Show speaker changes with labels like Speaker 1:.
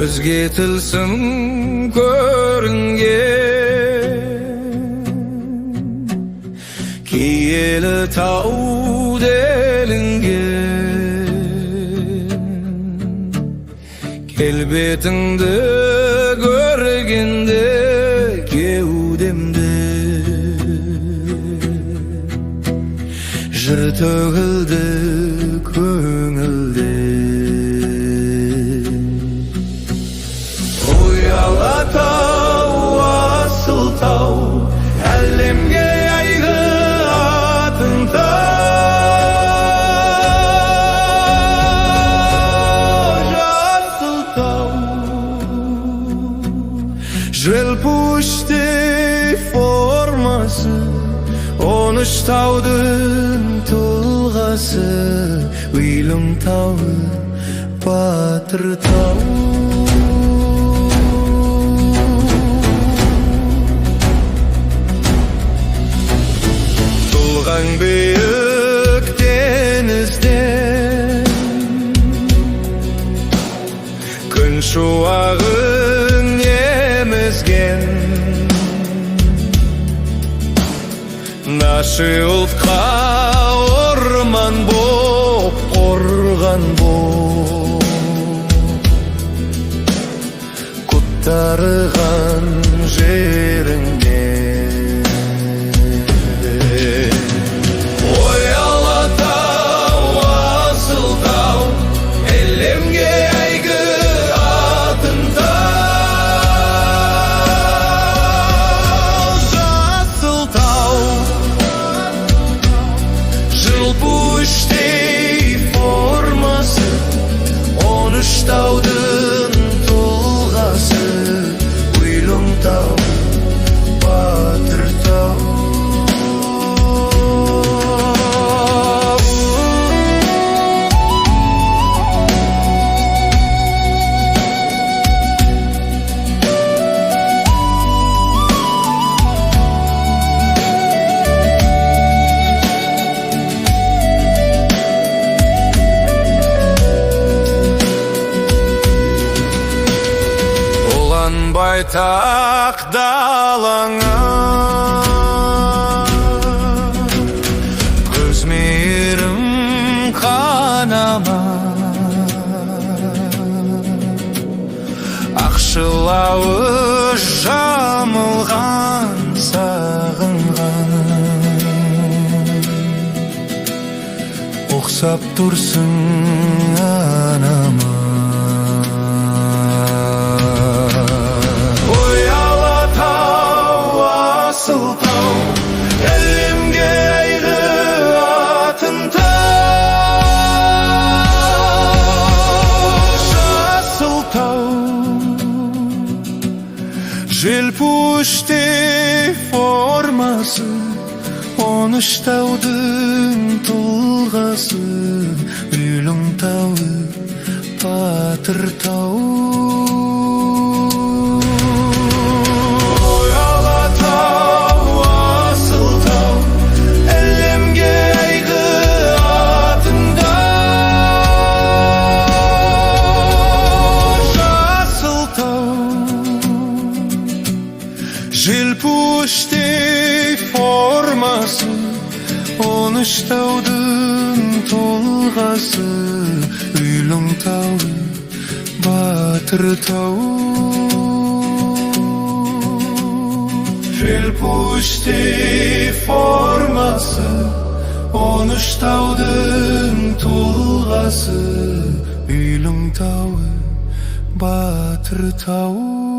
Speaker 1: Көзге тылсым көрінген, киелі тау делінген. Келбетіңді көргенде кеудемде жыр төгілді көңілде. Алатау, асыл тау, әлемге әйгі атын тау. Жасыл тау, желпуштей формасы, 13 таудың тұлғасы. Уйлым тау, батыр тау. Büyük denizden gün şuağın yemezgen, naşı ultqa orman boп, organ boп, kuttarıgan жеріңде. Таудың тұлғасы, Уйлым тау, батыр тау. Байтақ далаңа көз мейірім қанама, ақшылауы жамылған сағынған, ұқсап тұрсың анама. Асыл тау, әлемге әйгі атын тау. Жасыл тау, желпуштей формасы, 13 таудың тұлғасы. Уйлым тауы, батыр тау. Желпуштей формасы, 13 таудың тұлғасы. Уйлым тауы, батыр тау. Желпуштей формасы, 13 таудың тұлғасы. Уйлым тауы, батыр тау.